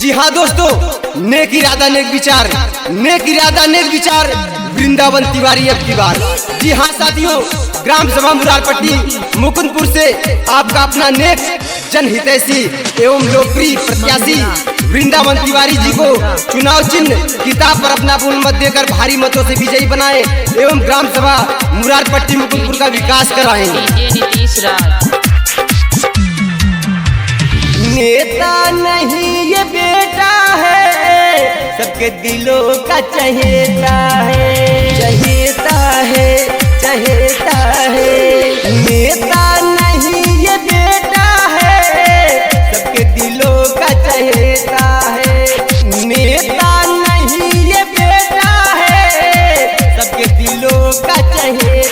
जी हाँ दोस्तों, नेक इरादा नेक विचार वृंदावन तिवारी अब की बार। जी हाँ साथियों, ग्राम सभा मुरारपट्टी मुकुंदपुर से आपका अपना नेक जनहितैषी एवं लोकप्रिय प्रत्याशी वृंदावन तिवारी जी को चुनाव चिन्ह किताब पर अपना पूर्ण मत देकर भारी मतों से विजयी बनाए एवं ग्राम सभा मुरारपट्टी मुकुंदपुर का विकास कराएं। नेता नहीं ये बेटा है, सबके दिलों का चहेता है। नेता नहीं ये बेटा है, सबके दिलों का चहेता है। नेता नहीं ये बेटा है, सबके दिलों का चहेता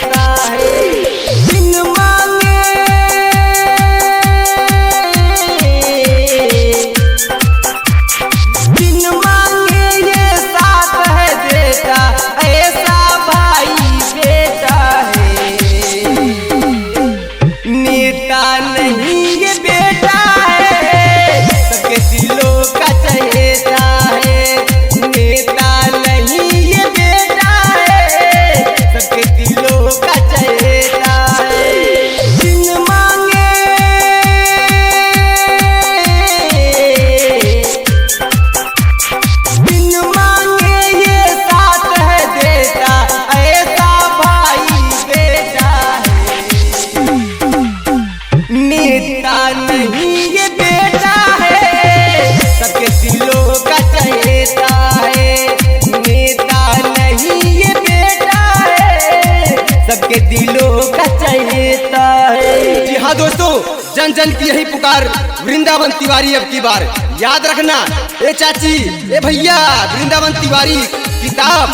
है। जी हाँ दोस्तों, जन जन की यही पुकार वृंदावन तिवारी अब की बार। याद रखना ए चाची ए भैया, वृंदावन तिवारी किताब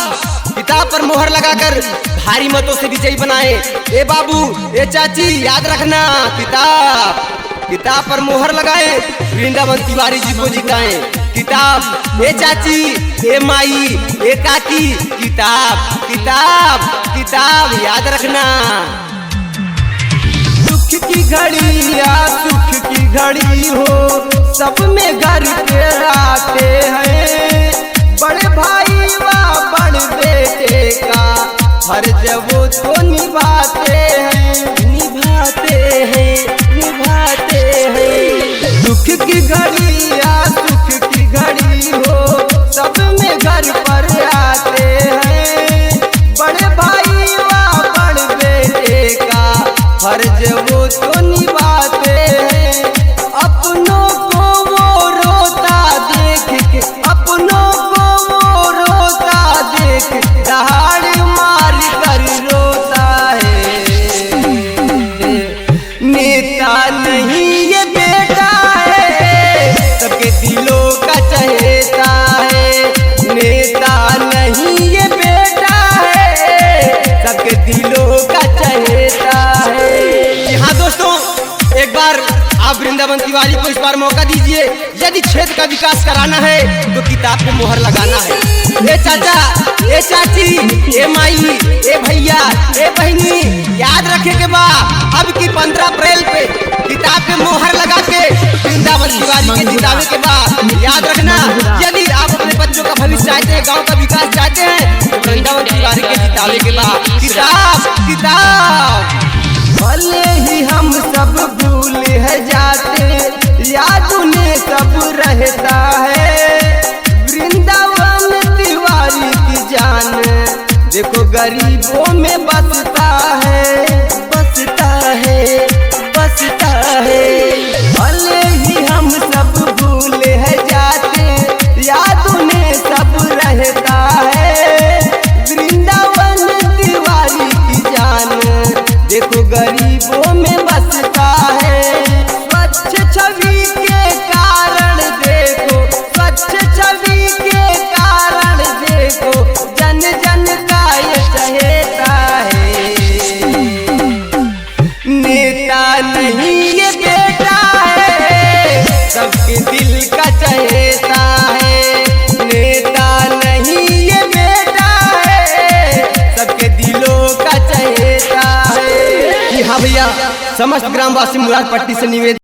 पर मोहर लगाकर भारी मतों से विजयी बनाए। ए बाबू ए चाची याद रखना, किताब पर मोहर लगाए, वृंदावन तिवारी जी को जिताएं। किताब ए चाची ए माई ए काकी, किताब याद रखना। सुख की घड़ी हो, सब में घर के आते हैं। बड़े भाई व बड़े बेटे का फर्ज वो तो निभाते हैं। सुख की घड़ी हो, सब में घर पर आते हैं। बड़े भाई व बड़े बेटे का फर्ज वो तो निभाते हैं। अपनों को वो रोता देख दहाड़ मार कर रोता है। नेता नहीं ये बेटा है, सबके दिलों का चहेता है। नेता नहीं ये बेटा है, सबके दिलों का चहेता है। हाँ दोस्तों, एक बार आप वृंदावन तिवारी को इस बार मौका दीजिए। यदि क्षेत्र का विकास कराना है तो किताब पे मोहर लगाना है। ए चाचा ए चाची ए माई ए भैया ए बहनी, याद रखे के बाद अब की 15 अप्रैल पे किताब पे मोहर लगा के वृंदावन तिवारी के जिताने के बाद याद रखना, यदि आप अपने बच्चों का भविष्य चाहते हैं, गाँव का विकास चाहते हैं, तो वृंदावन तिवारी के जिताने के बाद किताब। भले ही हम सब भूल है जाते, याद उन्हें सब रहता है। वृंदावन तिवारी की जान देखो गरीबों में बसता है। भले ही हम सब भूल है जाते, याद उन्हें सब रहता है। वृंदावन तिवारी की जान देखो गरीबों में बसता है। स्वच्छ छवि के कारण देखो, जन जन का ये चहेता है। नेता नहीं ये बेटा है, सबके दिल का चहेता है। नेता नहीं ये बेटा है, सबके दिलों का चहेता है। हाँ भैया, समस्त ग्रामवासी मुरारपट्टी से निवेदन